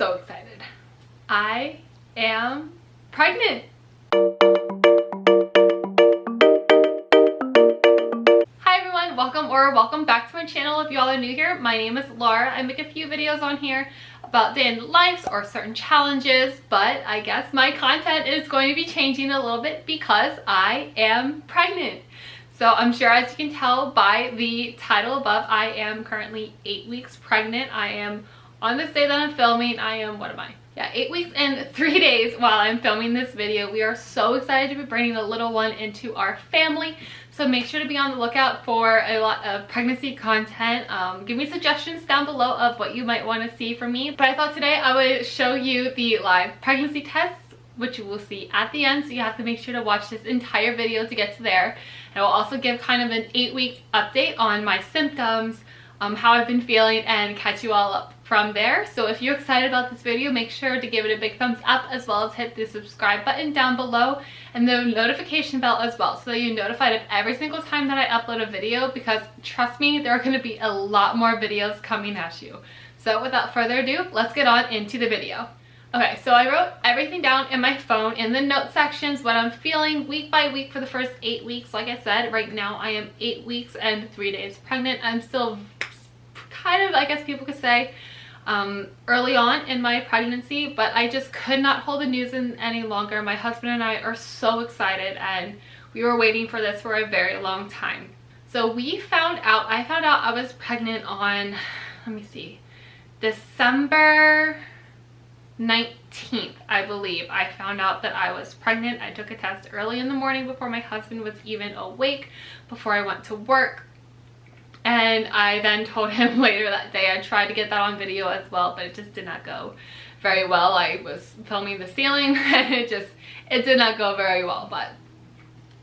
so excited. I am pregnant. Hi everyone, welcome back to my channel. If y'all are new here, my name is Laura. I make a few videos on here about day in the life or certain challenges, but I guess my content is going to be changing a little bit because I am pregnant. So I'm sure, as you can tell by the title above, I am currently 8 weeks pregnant. I am, on this day that I'm filming, I am, what am I? Yeah, 8 weeks and 3 days while I'm filming this video. We are so excited to be bringing a little one into our family. So make sure to be on the lookout for a lot of pregnancy content. Give me suggestions down below of what you might want to see from me. But I thought today I would show you the live pregnancy tests, which you will see at the end. So you have to make sure to watch this entire video to get to there. And I will also give kind of an 8-week update on my symptoms, how I've been feeling, and catch you all up from there. So if you're excited about this video, make sure to give it a big thumbs up, as well as hit the subscribe button down below and the notification bell as well, so that you're notified of every single time that I upload a video, because trust me, there are going to be a lot more videos coming at you. So without further ado, let's get on into the video. Okay, so I wrote everything down in my phone in the note sections, what I'm feeling week by week for the first 8 weeks. Like I said, right now I am 8 weeks and 3 days pregnant. I'm still kind of, I guess people could say, early on in my pregnancy, but I just could not hold the news in any longer. My husband and I are so excited, and we were waiting for this for a very long time. So I found out I was pregnant on, let me see, December 19th, I believe. I found out that I was pregnant. I took a test early in the morning before my husband was even awake, before I went to work. And I then told him later that day. I tried to get that on video as well, but it just did not go very well. I was filming the ceiling and it did not go very well. But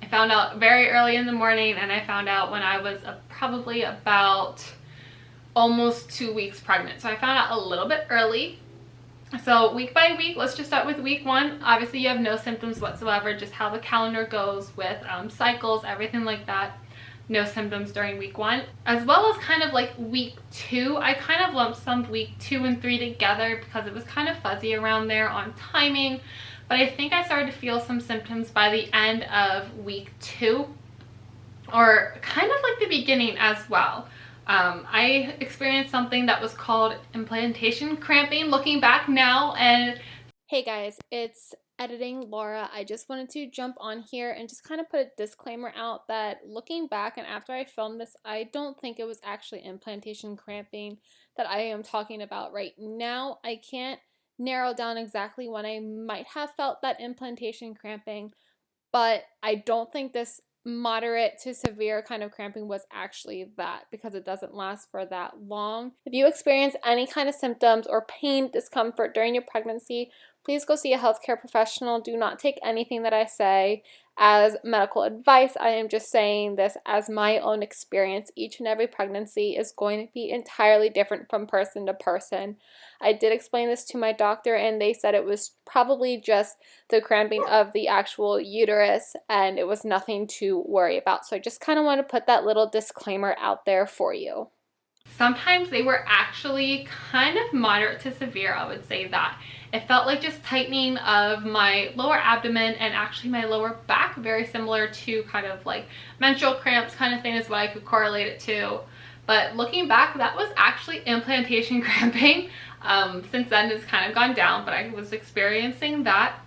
I found out very early in the morning, and I found out when I was probably about almost 2 weeks pregnant. So I found out a little bit early. So week by week, let's just start with week 1. Obviously you have no symptoms whatsoever, just how the calendar goes with cycles, everything like that. No symptoms during week 1, as well as kind of like week 2. I kind of lumped some week 2 and 3 together because it was kind of fuzzy around there on timing, but I think I started to feel some symptoms by the end of week 2, or kind of like the beginning as well. I experienced something that was called implantation cramping, looking back now. And hey guys, it's editing Laura. I just wanted to jump on here and just kind of put a disclaimer out that looking back and after I filmed this, I don't think it was actually implantation cramping that I am talking about right now. I can't narrow down exactly when I might have felt that implantation cramping, but I don't think this moderate to severe kind of cramping was actually that, because it doesn't last for that long. If you experience any kind of symptoms or pain, discomfort during your pregnancy, please go see a healthcare professional. Do not take anything that I say as medical advice. I am just saying this as my own experience. Each and every pregnancy is going to be entirely different from person to person. I did explain this to my doctor, and they said it was probably just the cramping of the actual uterus, and it was nothing to worry about. So I just kind of want to put that little disclaimer out there for you. Sometimes they were actually kind of moderate to severe, I would say that. It felt like just tightening of my lower abdomen and actually my lower back, very similar to kind of like menstrual cramps kind of thing is what I could correlate it to. But looking back, that was actually implantation cramping. Since then it's kind of gone down, but I was experiencing that.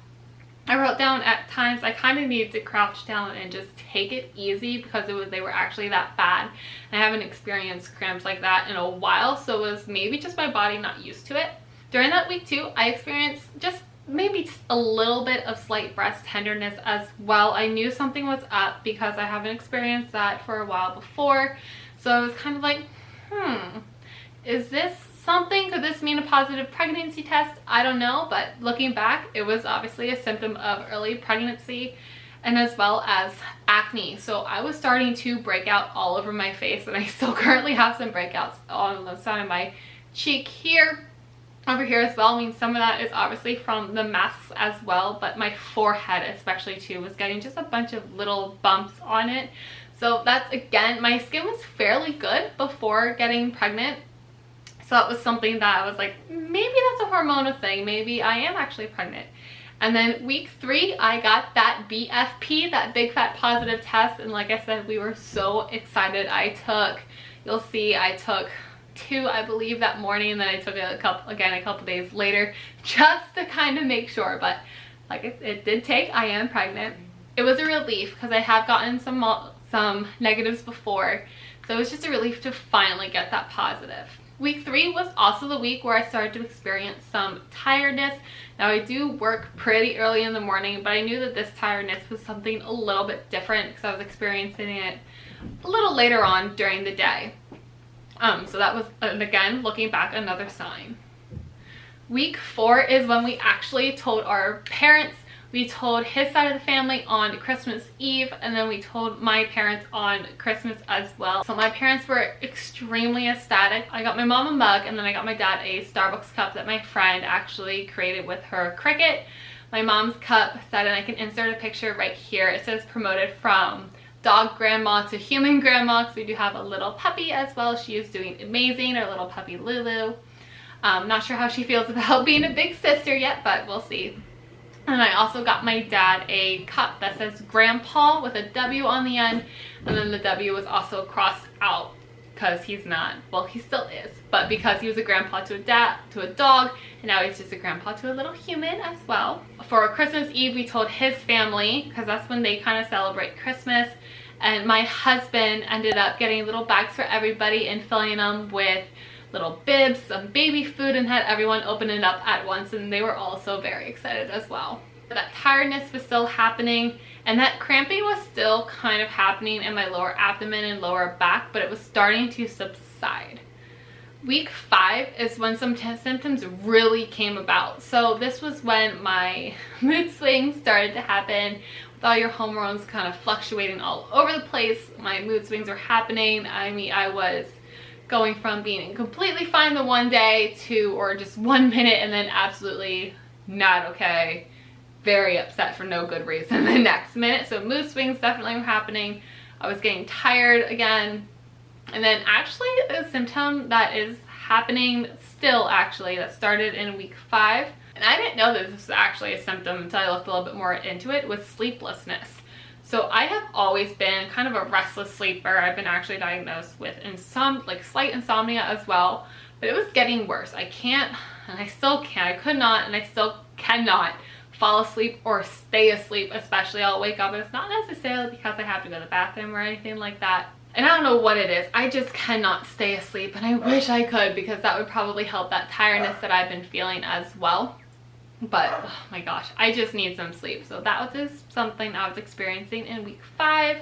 I wrote down at times I kind of needed to crouch down and just take it easy because they were actually that bad. And I haven't experienced cramps like that in a while, so it was maybe just my body not used to it. During that week 2, I experienced maybe just a little bit of slight breast tenderness as well. I knew something was up because I haven't experienced that for a while before. So I was kind of like, is this something? Could this mean a positive pregnancy test? I don't know, but looking back, it was obviously a symptom of early pregnancy, and as well as acne. So I was starting to break out all over my face, and I still currently have some breakouts on the side of my cheek here, over here as well. I mean, some of that is obviously from the masks as well, but my forehead especially too was getting just a bunch of little bumps on it. So that's, again, my skin was fairly good before getting pregnant. So that was something that I was like, maybe that's a hormonal thing. Maybe I am actually pregnant. And then week 3, I got that BFP, that big fat positive test. And like I said, we were so excited. You'll see, I took 2, I believe, that morning, and then I took a couple days later just to kind of make sure. But like it did take, I am pregnant. It was a relief because I have gotten some negatives before. So it was just a relief to finally get that positive. Week 3 was also the week where I started to experience some tiredness. Now I do work pretty early in the morning, but I knew that this tiredness was something a little bit different because I was experiencing it a little later on during the day. So that was, and again, looking back, another sign. Week 4 is when we actually told our parents. We told his side of the family on Christmas Eve, and then we told my parents on Christmas as well. So my parents were extremely ecstatic. I got my mom a mug, and then I got my dad a Starbucks cup that my friend actually created with her Cricut. My mom's cup said, and I can insert a picture right here, it says promoted from dog grandma to human grandma, because we do have a little puppy as well. She is doing amazing, our little puppy Lulu. Not sure how she feels about being a big sister yet, but we'll see. And I also got my dad a cup that says grandpa with a W on the end, and then the W was also crossed out because he's not, well, he still is, but because he was a grandpa to a dog, and now he's just a grandpa to a little human as well. For Christmas Eve, we told his family, because that's when they kind of celebrate Christmas, and my husband ended up getting little bags for everybody and filling them with little bibs, some baby food, and had everyone open it up at once, and they were also very excited as well. That tiredness was still happening, and that cramping was still kind of happening in my lower abdomen and lower back, but it was starting to subside. Week 5 is when some symptoms really came about. So this was when my mood swings started to happen. With all your hormones kind of fluctuating all over the place, my mood swings were happening. I mean, I was going from being completely fine the one day to, or just 1 minute, and then absolutely not okay, very upset for no good reason the next minute. So mood swings definitely were happening. I was getting tired again. And then actually a symptom that is happening still, actually, that started in week 5, and I didn't know that this was actually a symptom until I looked a little bit more into it, was sleeplessness. So I have always been kind of a restless sleeper. I've been actually diagnosed with slight insomnia as well, but it was getting worse. I can't, and I still can't, I could not, and I still cannot fall asleep or stay asleep. Especially I'll wake up, and it's not necessarily because I have to go to the bathroom or anything like that. And I don't know what it is. I just cannot stay asleep, and I wish I could, because that would probably help that tiredness that I've been feeling as well. But oh my gosh, I just need some sleep. So that was just something I was experiencing in week 5.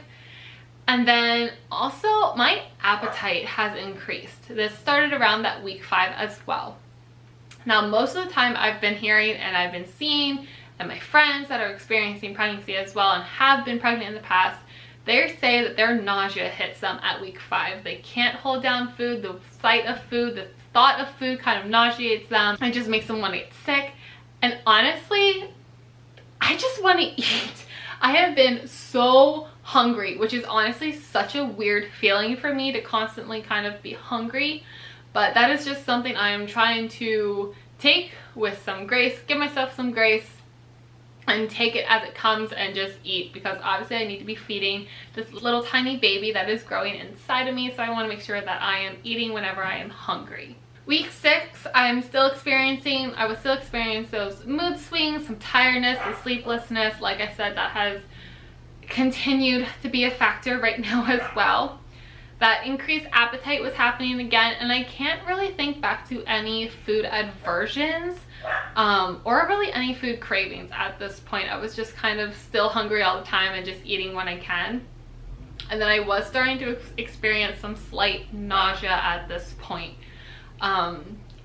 And then also my appetite has increased. This started around that week 5 as well. Now, most of the time I've been hearing and I've been seeing, and my friends that are experiencing pregnancy as well and have been pregnant in the past, they say that their nausea hits them at week 5. They can't hold down food. The sight of food, the thought of food kind of nauseates them. It just makes them want to get sick. And honestly, I just want to eat. I have been so hungry, which is honestly such a weird feeling for me, to constantly kind of be hungry. But that is just something I am trying to take with some grace, give myself some grace, and take it as it comes and just eat, because obviously I need to be feeding this little tiny baby that is growing inside of me. So I want to make sure that I am eating whenever I am hungry. Week 6, I was still experiencing those mood swings, some tiredness, the sleeplessness. Like I said, that has continued to be a factor right now as well. That increased appetite was happening again, and I can't really think back to any food aversions or really any food cravings at this point. I was just kind of still hungry all the time and just eating when I can. And then I was starting to experience some slight nausea at this point.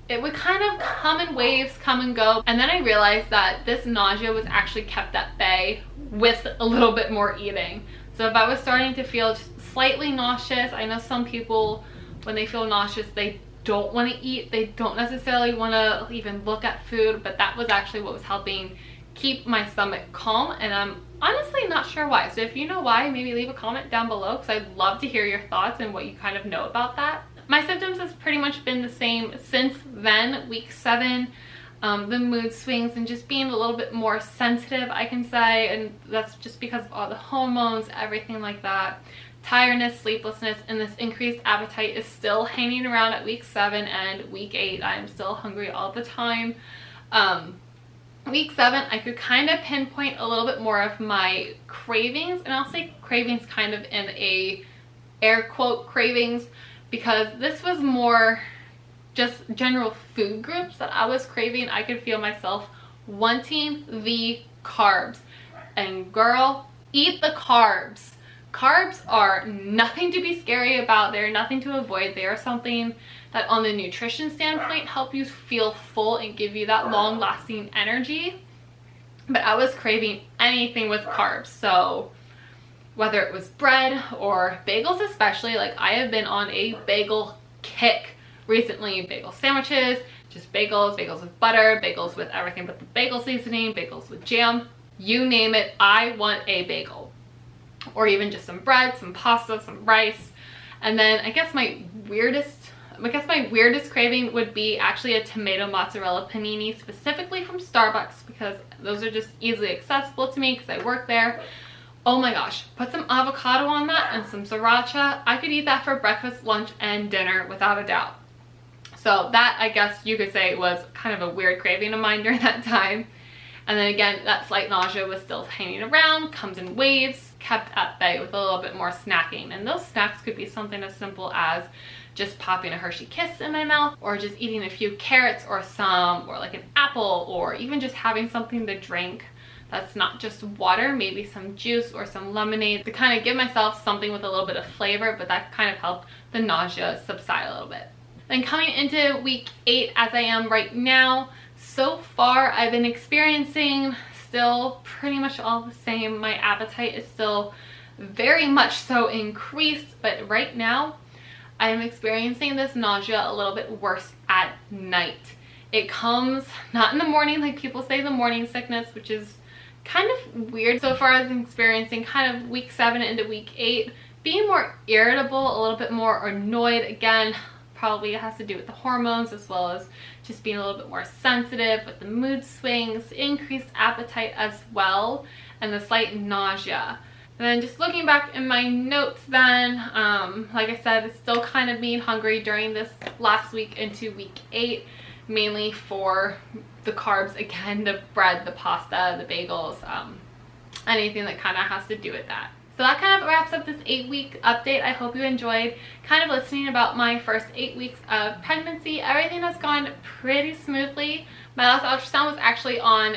It would kind of come in waves, come and go, and then I realized that this nausea was actually kept at bay with a little bit more eating. So if I was starting to feel slightly nauseous, I know some people, when they feel nauseous, they don't want to eat, they don't necessarily want to even look at food, but that was actually what was helping keep my stomach calm, and I'm honestly not sure why. So if you know why, maybe leave a comment down below, because I'd love to hear your thoughts and what you kind of know about that. My symptoms has pretty much been the same since then, week 7. The mood swings and just being a little bit more sensitive, I can say, and that's just because of all the hormones, everything like that. Tiredness, sleeplessness, and this increased appetite is still hanging around at week 7 and week 8. I'm still hungry all the time. Week 7, I could kind of pinpoint a little bit more of my cravings, and I'll say cravings kind of in a air quote cravings, because this was more just general food groups that I was craving. I could feel myself wanting the carbs, and girl, eat the carbs. Carbs are nothing to be scary about. They're nothing to avoid. They are something that on the nutrition standpoint help you feel full and give you that long-lasting energy. But I was craving anything with carbs. So whether it was bread or bagels especially, like I have been on a bagel kick recently. Bagel sandwiches, just bagels, bagels with butter, bagels with everything but the bagel seasoning, bagels with jam, you name it, I want a bagel. Or even just some bread, some pasta, some rice. And then I guess my weirdest craving would be actually a tomato mozzarella panini, specifically from Starbucks, because those are just easily accessible to me because I work there. Oh my gosh, put some avocado on that and some sriracha. I could eat that for breakfast, lunch, and dinner without a doubt. So that, I guess you could say, was kind of a weird craving of mine during that time. And then again, that slight nausea was still hanging around, comes in waves, kept at bay with a little bit more snacking. And those snacks could be something as simple as just popping a Hershey Kiss in my mouth, or just eating a few carrots or like an apple, or even just having something to drink that's not just water, maybe some juice or some lemonade, to kind of give myself something with a little bit of flavor, but that kind of helped the nausea subside a little bit. Then coming into week 8, as I am right now, so far I've been experiencing still pretty much all the same. My appetite is still very much so increased, but right now I am experiencing this nausea a little bit worse at night. It comes not in the morning like people say, the morning sickness, which is kind of weird. So far I've been experiencing kind of week 7 into week 8 being more irritable, a little bit more annoyed. Again, probably it has to do with the hormones, as well as just being a little bit more sensitive with the mood swings, increased appetite as well, and the slight nausea. And then just looking back in my notes then, like I said, it's still kind of being hungry during this last week into week 8, mainly for the carbs, again, the bread, the pasta, the bagels, anything that kind of has to do with that. So that kind of wraps up this 8-week update. I hope you enjoyed kind of listening about my first 8 weeks of pregnancy. Everything has gone pretty smoothly. My last ultrasound was actually on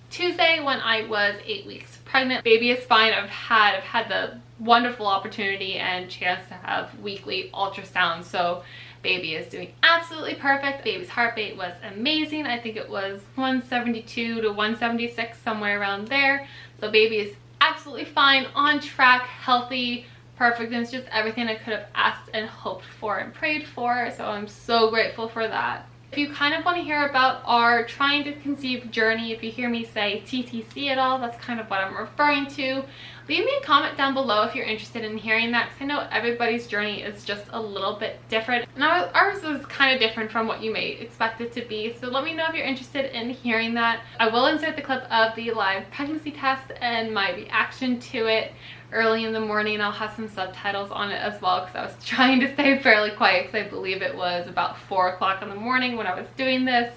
Tuesday when I was 8 weeks pregnant. Baby is fine. I've had the wonderful opportunity and chance to have weekly ultrasounds. So baby is doing absolutely perfect. Baby's heart rate was amazing. I think it was 172 to 176, somewhere around there. So baby is absolutely fine, on track, healthy, perfect, and it's just everything I could have asked and hoped for and prayed for. So I'm so grateful for that. If you kind of want to hear about our trying to conceive journey, if you hear me say TTC at all, that's kind of what I'm referring to. Leave me a comment down below if you're interested in hearing that, because I know everybody's journey is just a little bit different. And ours is kind of different from what you may expect it to be. So let me know if you're interested in hearing that. I will insert the clip of the live pregnancy test and my reaction to it early in the morning. I'll have some subtitles on it as well, because I was trying to stay fairly quiet, because I believe it was about 4 o'clock in the morning when I was doing this.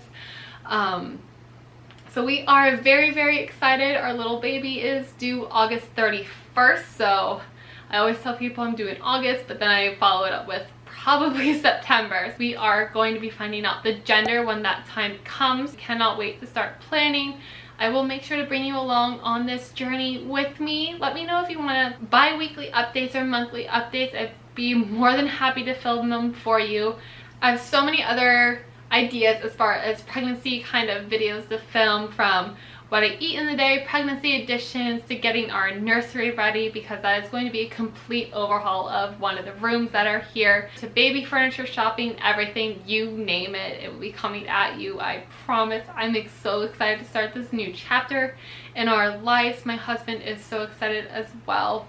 So we are very, very excited. Our little baby is due August 31st. So I always tell people I'm due in August, but then I follow it up with probably September. We are going to be finding out the gender when that time comes. Cannot wait to start planning. I will make sure to bring you along on this journey with me. Let me know if you want bi-weekly updates or monthly updates. I'd be more than happy to film them for you. I have so many other ideas as far as pregnancy kind of videos to film, from what I eat in the day, pregnancy editions, to getting our nursery ready, because that is going to be a complete overhaul of one of the rooms that are here, to baby furniture shopping, everything, you name it, it will be coming at you, I promise. I'm so excited to start this new chapter in our lives. My husband is so excited as well.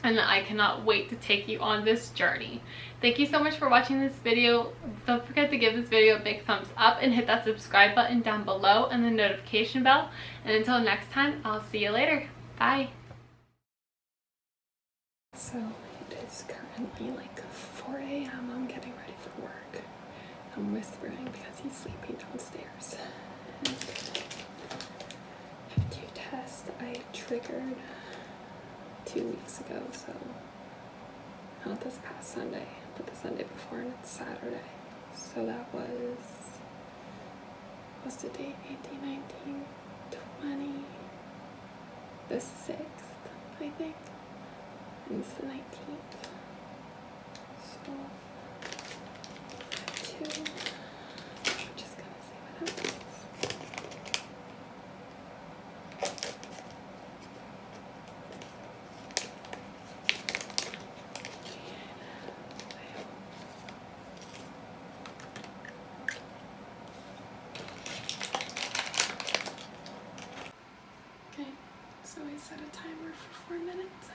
and I cannot wait to take you on this journey. Thank you so much for watching this video. Don't forget to give this video a big thumbs up and hit that subscribe button down below and the notification bell. And until next time, I'll see you later. Bye. So it is currently like 4 a.m. I'm getting ready for work. I'm whispering because he's sleeping downstairs. And I have 2 tests I triggered 2 weeks ago, so not this past Sunday, but the Sunday before, and it's Saturday. So that was, what's the date? 18, 19, 20, the 6th, I think, and it's the 19th. So, 2, I'm just gonna see what happens. Okay, so I set a timer for 4 minutes.